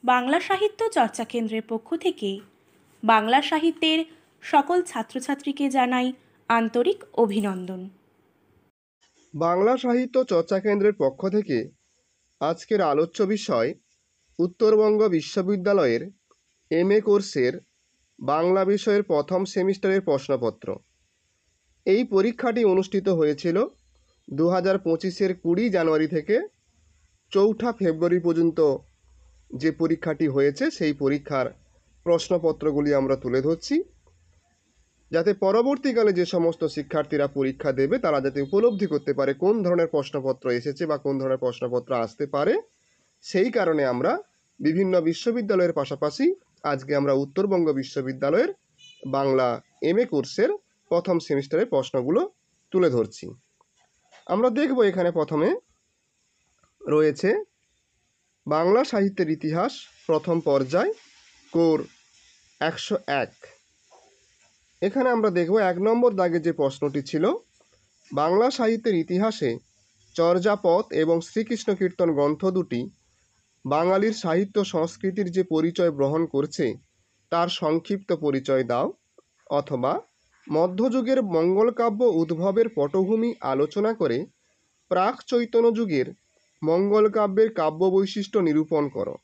বাংলা সাহিত্য চর্চা কেন্দ্রের পক্ষ থেকে বাংলা সাহিত্যের সকল ছাত্রছাত্রীকে জানাই আন্তরিক অভিনন্দন। বাংলা সাহিত্য চর্চা কেন্দ্রের পক্ষ থেকে আজকের আলোচ্য বিষয় উত্তরবঙ্গ বিশ্ববিদ্যালয়ের এমএ কোর্সের বাংলা বিষয়ের প্রথম সেমিস্টারের প্রশ্নপত্র। এই পরীক্ষাটি অনুষ্ঠিত হয়েছিল 2025-এর 20 জানুয়ারি থেকে 4 ফেব্রুয়ারি পর্যন্ত। যে পরীক্ষাটি হয়েছে সেই পরীক্ষার প্রশ্নপত্রগুলি আমরা তুলে ধরছি, যাতে পরবর্তীকালে যে সমস্ত শিক্ষার্থীরা পরীক্ষা দেবে তারা যাতে উপলব্ধি করতে পারে কোন ধরনের প্রশ্নপত্র এসেছে বা কোন ধরনের প্রশ্নপত্র আসতে পারে। সেই কারণে আমরা বিভিন্ন বিশ্ববিদ্যালয়ের পাশাপাশি আজকে আমরা উত্তরবঙ্গ বিশ্ববিদ্যালয়ের বাংলা এমএ কোর্সের প্রথম সেমিস্টারের প্রশ্নগুলো তুলে ধরছি। আমরা দেখব এখানে প্রথমে রয়েছে বাংলা সাহিত্যের ইতিহাস প্রথম পর্যায় কোর 101। এখানে আমরা দেখব 1 নম্বর দাগে যে প্রশ্নটি ছিল, বাংলা সাহিত্যের ইতিহাসে চর্যাপদ এবং শ্রীকৃষ্ণ কীর্তন গ্রন্থ দুটি বাঙালির সাহিত্য সংস্কৃতির যে পরিচয় বহন করছে তার সংক্ষিপ্ত পরিচয় দাও, অথবা মধ্যযুগের মঙ্গলকাব্য উদ্ভবের পটভূমি আলোচনা করে প্রাক চৈতন্য যুগের মঙ্গলকাব্যের কাব্য বৈশিষ্ট্য নিরূপণ করো।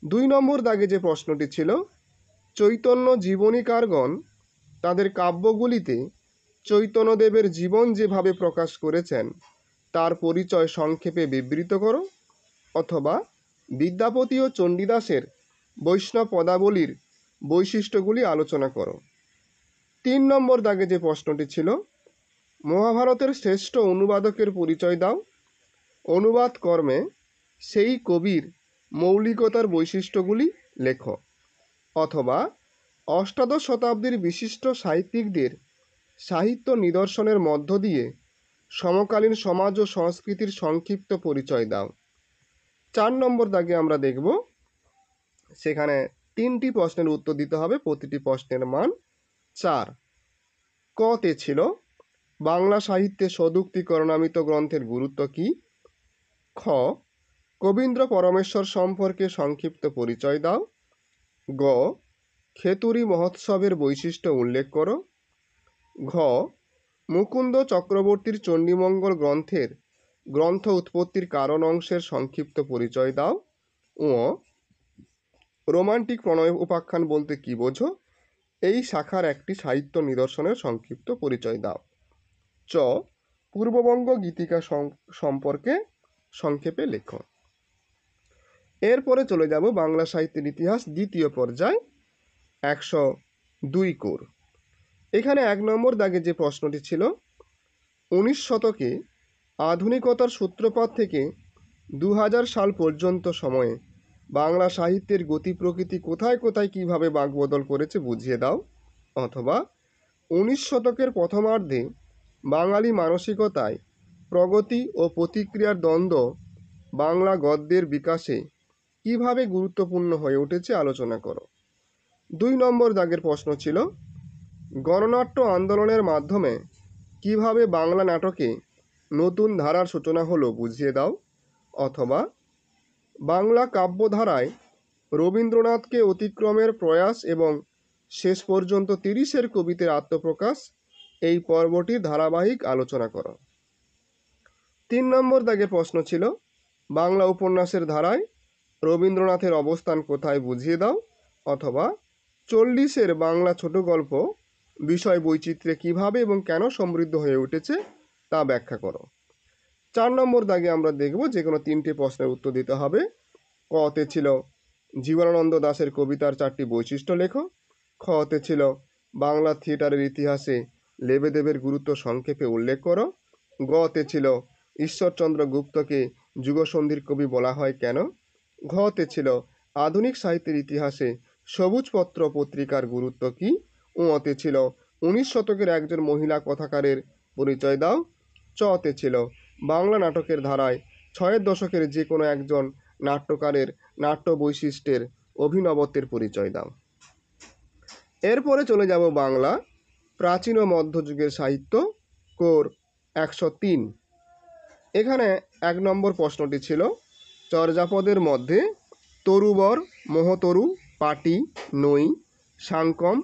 2 নম্বর দাগে যে প্রশ্নটি ছিল, চৈতন্য জীবনীকারগণ তাদের কাব্যগুলিতে চৈতন্যদেবের জীবন যেভাবে প্রকাশ করেছেন তার পরিচয় সংক্ষেপে বিবৃত করো, অথবা বিদ্যাপতি ও চণ্ডীদাসের বৈষ্ণব পদাবলীর বৈশিষ্ট্যগুলি আলোচনা করো। 3 নম্বর দাগে যে প্রশ্নটি ছিল, মহাভারতের শ্রেষ্ঠ অনুবাদকের পরিচয় দাও। অনুবাদ কর্মে সেই কবির মৌলিকতার বৈশিষ্ট্যগুলি লেখো, অথবা অষ্টাদশ শতাব্দীর বিশিষ্ট সাহিত্যিকদের সাহিত্য নিদর্শনের মধ্য দিয়ে সমকালীন সমাজ ও সংস্কৃতির সংক্ষিপ্ত পরিচয় দাও। 4 নম্বর দাগে আমরা দেখব, সেখানে 3টি প্রশ্নের উত্তর দিতে হবে, প্রতিটি প্রশ্নের মান 4। কতে ছিল, বাংলা সাহিত্যে সদুক্তিকরণামিত গ্রন্থের গুরুত্ব কী? খ, কবীন্দ্র পরমেশ্বর সম্পর্কে সংক্ষিপ্ত পরিচয় দাও। গ, খেতুরি মহোৎসবের বৈশিষ্ট্য উল্লেখ করো। ঘ, মুকুন্দ চক্রবর্তীর চণ্ডীমঙ্গল গ্রন্থের গ্রন্থ উৎপত্তির কারণ অংশের সংক্ষিপ্ত পরিচয় দাও। ও, রোমান্টিক প্রণয় উপাখ্যান বলতে কী বোঝো? এই শাখার একটি সাহিত্য নিদর্শনের সংক্ষিপ্ত পরিচয় দাও। চ, পূর্ববঙ্গ গীতিকা সম্পর্কে সংক্ষেপে লেখো। এরপরে চলে যাব বাংলা সাহিত্যের ইতিহাস দ্বিতীয় পর্যায় 102 কোর। এখানে 1 নম্বর দাগে যে প্রশ্নটি ছিল, 19 শতকে আধুনিকতার সূত্রপাত থেকে 2000 সাল পর্যন্ত সময়ে বাংলা সাহিত্যের গতি প্রকৃতি কোথায় কোথায় কীভাবে বাঁকবদল করেছে বুঝিয়ে দাও, অথবা 19 শতকের প্রথমার্ধে বাঙালি মানসিকতায় প্রগতি ও প্রতিক্রিয়ার দ্বন্দ্ব বাংলা গদ্যের বিকাশে কীভাবে গুরুত্বপূর্ণ হয়ে উঠেছে আলোচনা করো। 2 নম্বর দাগের প্রশ্ন ছিল, গণনাট্য আন্দোলনের মাধ্যমে কিভাবে বাংলা নাটকে নতুন ধারার সূচনা হলো বুঝিয়ে দাও, অথবা বাংলা কাব্যধারায় রবীন্দ্রনাথকে অতিক্রমের প্রয়াস এবং শেষ পর্যন্ত 30-এর কবিদের আত্মপ্রকাশ এই পর্বটির ধারাবাহিক আলোচনা করো। 3 নম্বর দাগের প্রশ্ন ছিল, বাংলা উপন্যাসের ধারায় রবীন্দ্রনাথের অবস্থান কোথায় বুঝিয়ে দাও, অথবা 40-এর বাংলা ছোট গল্প বিষয় বৈচিত্র্যে কিভাবে এবং কেন সমৃদ্ধ হয়ে উঠেছে তা ব্যাখ্যা করো। 4 নম্বর দাগে আমরা দেখব যে কোনো 3টি প্রশ্নের উত্তর দিতে হবে। কতে ছিল, জীবনানন্দ দাশের কবিতার 4টি বৈশিষ্ট্য লেখো। খতে ছিল, বাংলা থিয়েটারের ইতিহাসে লেবেদেবের গুরুত্ব সংক্ষেপে উল্লেখ করো। গতে ছিল, ঈশ্বরচন্দ্র গুপ্তকে যুগসন্ধির কবি বলা হয় কেন। ঘতে ছিল, আধুনিক সাহিত্যের ইতিহাসে সবুজপত্র পত্রিকার গুরুত্ব কী। ওতে ছিল, 19 শতকের একজন মহিলা কথাকারের পরিচয় দাও। চতে ছিল, বাংলা নাটকের ধারায় 6-এর দশকের যে কোনো একজন নাট্যকারের নাট্য বৈশিষ্ট্যের অভিনবত্বের পরিচয় দাও। এরপরে চলে যাব বাংলা প্রাচীন ও মধ্যযুগের সাহিত্য কোর 103। এখানে 1 নম্বর প্রশ্নটি ছিল, চর্যাপদের মধ্যে তরুবর, মোহতরু, পাটি, নই, সাংকম,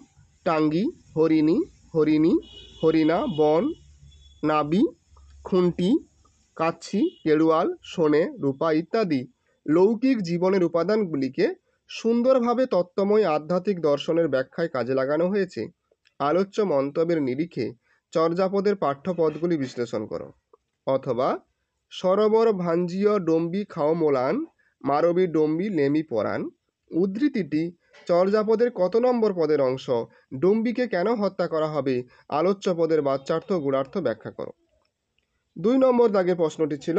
টাঙ্গি, হরিণী, হরিণী, হরিণা, বন, নাবি, খুন্টি, কাচ্ছি, কেড়ুয়াল, শোনে, রূপা ইত্যাদি লৌকিক জীবনের উপাদানগুলিকে সুন্দরভাবে তত্ত্বময় আধ্যাত্মিক দর্শনের ব্যাখ্যায় কাজে লাগানো হয়েছে। আলোচ্য মন্তব্যের নিরিখে চর্যাপদের পাঠ্যপদগুলি বিশ্লেষণ করো। অথবা সরোবর ভাঞ্জিয় ডম্বি খাও মোলান, মারবি ডম্বি লেমি পরাণ। উদ্ধৃতিটি চর্যাপদের কত নম্বর পদের অংশ? ডম্বিকে কেন হত্যা করা হবে? আলোচ্য পদের বাচ্যার্থ গূঢ়ার্থ ব্যাখ্যা করো। 2 নম্বর দাগের প্রশ্নটি ছিল,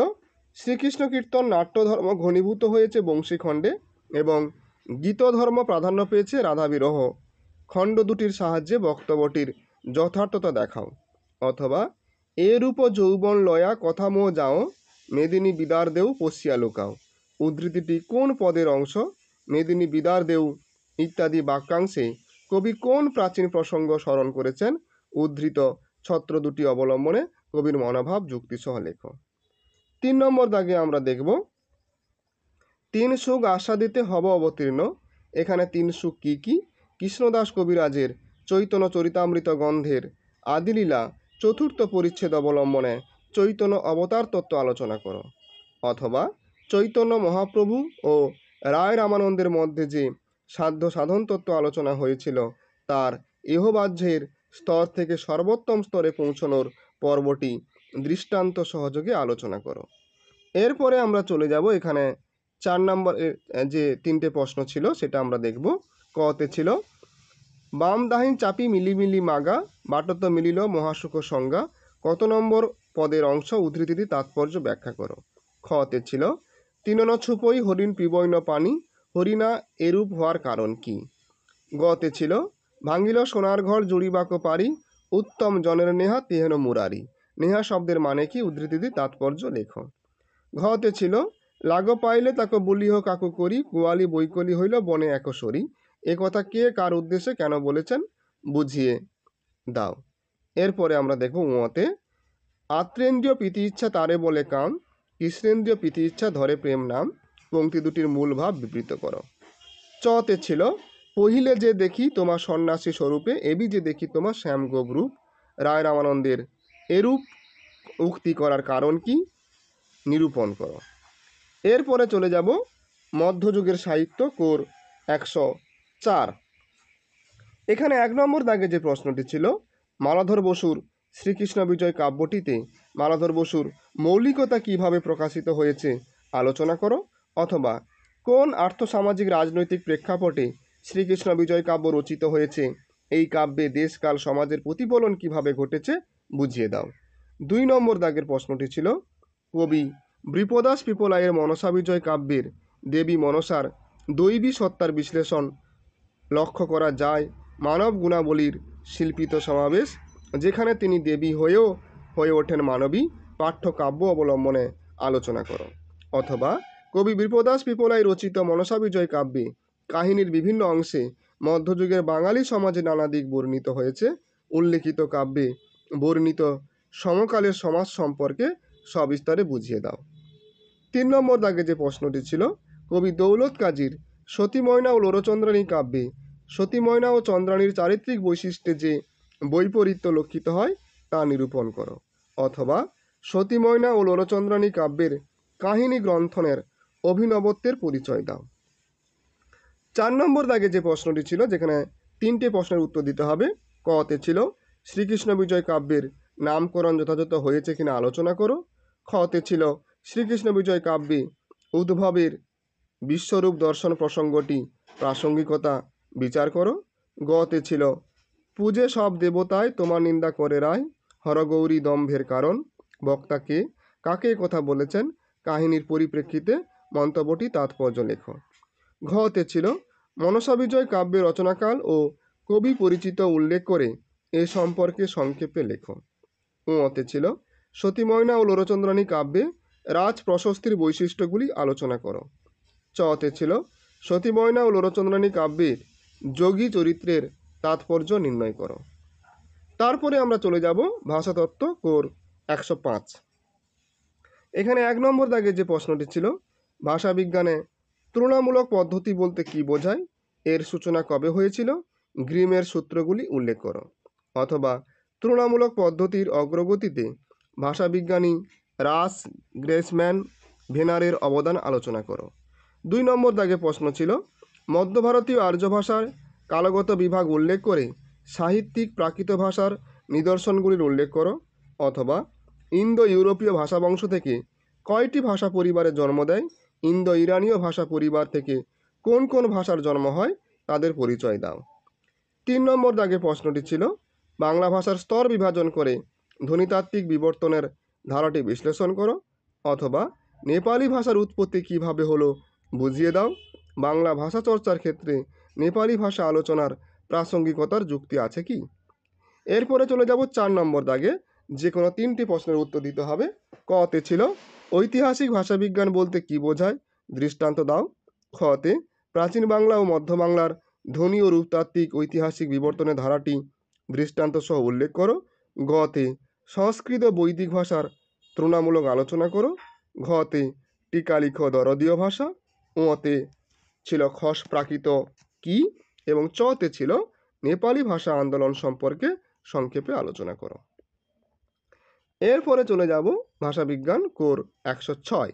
শ্রীকৃষ্ণ কীর্তন নাট্যধর্ম ঘনীভূত হয়েছে বংশীখণ্ডে এবং গীতধর্ম প্রাধান্য পেয়েছে রাধাবিরহ খণ্ড দুটির সাহায্যে বক্তব্যটির যথার্থতা দেখাও। অথবা এ রূপ যৌবন লয়া কথা মো যাও, মেদিনী বিদার দেউ পশিয়া লুকাও। উদ্ধৃতিটি কোন পদের অংশ? মেদিনী বিদার দেউ ইত্যাদি বাক্যাংশে কবি কোন প্রাচীন প্রসঙ্গ স্মরণ করেছেন? উদ্ধৃত ছত্র দুটি অবলম্বনে কবির মনোভাব যুক্তিসহ লেখ। 3 নম্বর দাগে আমরা দেখব, 3 সুখ আস্বাদিতে হব অবতীর্ণ। এখানে 3 সুখ কী কী? কৃষ্ণদাস কবিরাজের চৈতন্য চরিতামৃত গন্ধের আদিলীলা 4th পরিচ্ছেদ অবলম্বনে চৈতন্য অবতার তত্ত্ব আলোচনা করো। অথবা চৈতন্য মহাপ্রভু ও রায় রামানন্দের মধ্যে যে সাধ্য সাধন তত্ত্ব আলোচনা হয়েছিল তার ইহবাহ্যের স্তর থেকে সর্বোত্তম স্তরে পৌঁছানোর পর্বটি দৃষ্টান্ত সহযোগে আলোচনা করো। এরপরে আমরা চলে যাব, এখানে 4 নম্বর যে 3টে প্রশ্ন ছিল সেটা আমরা দেখব। কতে ছিল, বাম দাহিন চাপি মিলিমিলি মাগা, বাটত মিলিল মহাসুখ সংজ্ঞা। কত নম্বর পদের অংশ? উদ্ধৃতিটি তাৎপর্য ব্যাখ্যা করো। খতে ছিল, তিনন ছুপই হরিণ পিবৈন পানি, হরিণা এরূপ হওয়ার কারণ কি? গতে ছিল, ভাঙ্গিল সোনার ঘর জুড়িবাক পারি, উত্তম জনের নেহা তেহেন মুরারি। নেহা শব্দের মানে কি? উদ্ধৃতিটি তাৎপর্য লেখ। ঘতে ছিল, লাগ পাইলে তাকে বলিহ কাকু করি, গোয়ালি বৈকলি হইল বনে একসরি। এ কথা কে কার উদ্দেশ্যে কেন বলেছেন বুঝিয়ে দাও। এরপরে আমরা দেখব উঁতে, আত্রেন্দ্রীয় প্রীতি ইচ্ছা তারে বলে কাম, কৃষ্ণেন্দ্রীয় প্রীতি ইচ্ছা ধরে প্রেম নাম। পংক্তি দুটির মূল ভাব বিবৃত করো। চতে ছিল, পহিলে যে দেখি তোমার সন্ন্যাসী স্বরূপে, এবি যে দেখি তোমার শ্যামগোপ রূপ। রায় রামানন্দের এরূপ উক্তি করার কারণ কি? নিরূপণ করো। এরপরে চলে যাব মধ্যযুগের সাহিত্য কোর 104। এখানে 1 নম্বর দাগে যে প্রশ্নটি ছিল, মালাধর বসুর শ্রীকৃষ্ণ বিজয় কাব্যটিতে মালাধর বসুর মৌলিকতা কিভাবে প্রকাশিত হয়েছে আলোচনা করো। অথবা কোন আর্থসামাজিক রাজনৈতিক প্রেক্ষাপটে শ্রীকৃষ্ণ বিজয় কাব্য রচিত হয়েছে, এই কাব্যে দেশকাল সমাজের প্রতিফলন কিভাবে ঘটেছে বুঝিয়ে দাও। 2 নম্বর দাগের প্রশ্নটি ছিল, কবি বৃপদাস পিপলাইয়ের মনসা বিজয় কাব্যের দেবী মনসার দৈবী সত্তার বিশ্লেষণ লক্ষ্য করা যায় মানব গুণাবলীর শিল্পিত সমাবেশ, যেখানে তিনি দেবী হয়ে ওঠেন মানবী। পাঠ্য কাব্য অবলম্বনে আলোচনা করো। অথবা কবি বৃপদাস পিপলাই রচিত মনসা বিজয় কাব্যে কাহিনীর বিভিন্ন অংশে মধ্যযুগের বাঙালি সমাজে নানা দিক বর্ণিত হয়েছে। উল্লেখিত কাব্যে বর্ণিত সমকালের সমাজ সম্পর্কে সবিস্তারে বুঝিয়ে দাও। 3 নম্বর দাগে যে প্রশ্নটি ছিল, কবি দৌলত কাজীর সতী ময়না ও লোরচন্দ্রাণী কাব্যে সতী ময়না ও চন্দ্রাণীর চারিত্রিক বৈশিষ্ট্যে যে বৈপরীত্য লক্ষিত হয় তা নিরূপণ করো। অথবা সতী ময়না ও লোরচন্দ্রাণী কাব্যের কাহিনী গ্রন্থনের অভিনবত্বের পরিচয় দাও। 4 নম্বর দাগে যে প্রশ্নটি ছিল, যেখানে 3টে প্রশ্নের উত্তর দিতে হবে। কতে ছিল, শ্রীকৃষ্ণ বিজয় কাব্যের নামকরণ যথাযথ হয়েছে কিনা আলোচনা করো। খতে ছিল, শ্রীকৃষ্ণ বিজয় কাব্যে উদ্ভবের বিশ্বরূপ দর্শন প্রসঙ্গটি প্রাসঙ্গিকতা বিচার করো। গতে ছিল, পূজে সব দেবতায় তোমার নিন্দা করে রায়, হরগৌরী দম্ভের কারণ। বক্তা কে, কাকে কথা বলেছেন, কাহিনীর পরিপ্রেক্ষিতে মন্তব্যটি তাৎপর্য লেখ। ঘতে ছিল, মনসা বিজয় কাব্যের রচনাকাল ও কবি পরিচিত উল্লেখ করে এ সম্পর্কে সংক্ষেপে লেখ। উঁতে ছিল, সতী ময়না ও লোরচন্দ্রাণী কাব্যে রাজ প্রশস্তির বৈশিষ্ট্যগুলি আলোচনা করো। চতে ছিল, সতী ময়না ও লোরচন্দ্রাণী কাব্যের যোগী চরিত্রের তাৎপর্য নির্ণয় করো। তারপরে আমরা চলে যাব ভাষাতত্ত্ব কোর 105। এখানে 1 নম্বর দাগে যে প্রশ্নটি ছিল, ভাষা বিজ্ঞানে তুলনামূলক পদ্ধতি বলতে কি বোঝায়? এর সূচনা কবে হয়েছিল? গ্রিমের সূত্রগুলি উল্লেখ করো। অথবা তুলনামূলক পদ্ধতির অগ্রগতিতে ভাষাবিজ্ঞানী রাস গ্রেসম্যান ভেনারের অবদান আলোচনা করো। 2 নম্বর দাগে প্রশ্ন ছিল, মধ্য ভারতীয় আর্য ভাষার কালগত বিভাগ উল্লেখ করে সাহিত্যিক প্রাকৃত ভাষার নিদর্শনগুলির উল্লেখ করো। অথবা ইন্দো ইউরোপীয় ভাষাবংশ থেকে কয়টি ভাষা পরিবারের জন্ম দেয়? ইন্দো ইরানীয় ভাষা পরিবার থেকে কোন কোন ভাষার জন্ম হয় তাদের পরিচয় দাও। 3 নম্বর দাগে প্রশ্নটি ছিল, বাংলা ভাষার স্তর বিভাজন করে ধ্বনিতাত্ত্বিক বিবর্তনের ধারাটি বিশ্লেষণ করো। অথবা নেপালি ভাষার উৎপত্তি কিভাবে হলো বুঝিয়ে দাও। বাংলা ভাষা চর্চার ক্ষেত্রে নেপালি ভাষা আলোচনার প্রাসঙ্গিকতার যুক্তি আছে কি? এরপরে চলে যাব 4 নম্বর দাগে, যে কোনো 3টি প্রশ্নের উত্তর দিতে হবে। কতে ছিল, ঐতিহাসিক ভাষাবিজ্ঞান বলতে কি বোঝায়? দৃষ্টান্ত দাও। খতে প্রাচীন বাংলা ও মধ্য বাংলার ধ্বনি ও রূপতাত্ত্বিক ঐতিহাসিক বিবর্তনের ধারাটি দৃষ্টান্ত সহ উল্লেখ করো। গতে সংস্কৃত বৈদিক ভাষার তুলনামূলক আলোচনা করো। ঘতে টিকা লিখো দরদীয় ভাষা। ওতে ছিল খস প্রাকৃত কি, এবং চতে ছিল নেপালি ভাষা আন্দোলন সম্পর্কে সংক্ষেপে আলোচনা করো। এরপরে চলে যাব ভাষাবিজ্ঞান কোর 106।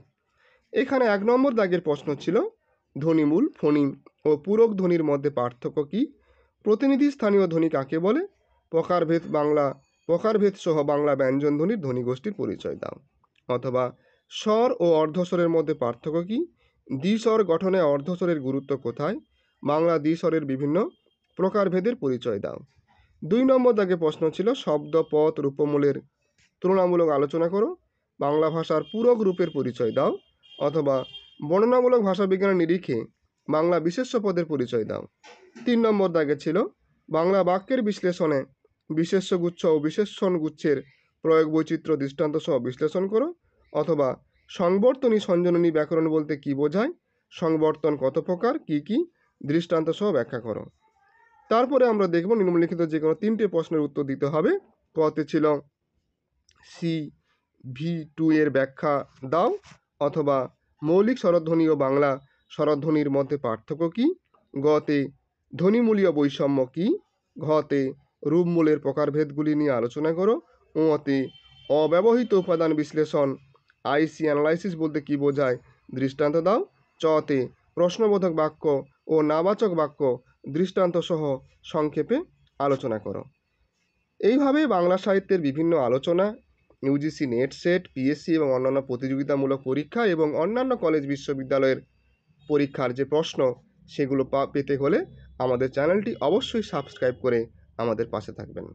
এখানে 1 নম্বর দাগের প্রশ্ন ছিল, ধ্বনিমূল, ফনিম ও পূরক ধ্বনির মধ্যে পার্থক্য কি? প্রতিনিধি স্থানীয় ধ্বনি কাকে বলে? প্রকারভেদ সহ বাংলা ব্যঞ্জন ধ্বনির ধ্বনিগোষ্ঠীর পরিচয় দাও। অথবা স্বর ও অর্ধস্বরের মধ্যে পার্থক্য কি? দ্বিস্বর গঠনে অর্ধস্বরের গুরুত্ব কোথায়? বাংলা দ্বিস্বরের বিভিন্ন প্রকারভেদের পরিচয় দাও। 2 নম্বর দাগে প্রশ্ন ছিল, শব্দ, পদ, রূপমূলের তুলনামূলক আলোচনা করো। বাংলা ভাষার পূরক রূপের পরিচয় দাও। অথবা বর্ণনামূলক ভাষাবিজ্ঞানের নিরিখে বাংলা বিশেষ্য পদের পরিচয় দাও। 3 নম্বর দাগে ছিল, বাংলা বাক্যের বিশ্লেষণে বিশেষ্যগুচ্ছ ও বিশেষণ গুচ্ছের প্রয়োগ বৈচিত্র্য দৃষ্টান্ত সহ বিশ্লেষণ করো। অথবা সংবর্তনী সঞ্জননী ব্যাকরণ বলতে কি বোঝায়? সংবর্তন কত প্রকার, কি কি, দৃষ্টান্ত সহ ব্যাখ্যা করো। তারপরে আমরা দেখব নিম্নলিখিত যে কোনো 3টে প্রশ্নের উত্তর দিতে হবে। কতে ছিল, CV2 এর ব্যাখ্যা দাও। অথবা মৌলিক স্বরধ্বনি ও বাংলা স্বরধ্বনির মধ্যে পার্থক্য কি? গতে ধ্বনিমূলীয় বৈষম্য কি? ঘতে রূপমূলের প্রকারভেদগুলি নিয়ে আলোচনা করো। ওতে অব্যবহৃত উপাদান বিশ্লেষণ IC অ্যানালাইসিস বলতে কি বোঝায়? দৃষ্টান্ত দাও। চতে প্রশ্নবোধক বাক্য ও নাবাচক বাক্য দৃষ্টান্ত সহ সংক্ষেপে আলোচনা করো। এইভাবে বাংলা সাহিত্যের বিভিন্ন আলোচনা UGC নেট সেট, PSC এবং অন্যান্য প্রতিযোগিতামূলক পরীক্ষা এবং অন্যান্য কলেজ বিশ্ববিদ্যালয়ের পরীক্ষার যে প্রশ্ন সেগুলো পেতে হলে আমাদের চ্যানেলটি অবশ্যই সাবস্ক্রাইব করে আমাদের পাশে থাকবেন।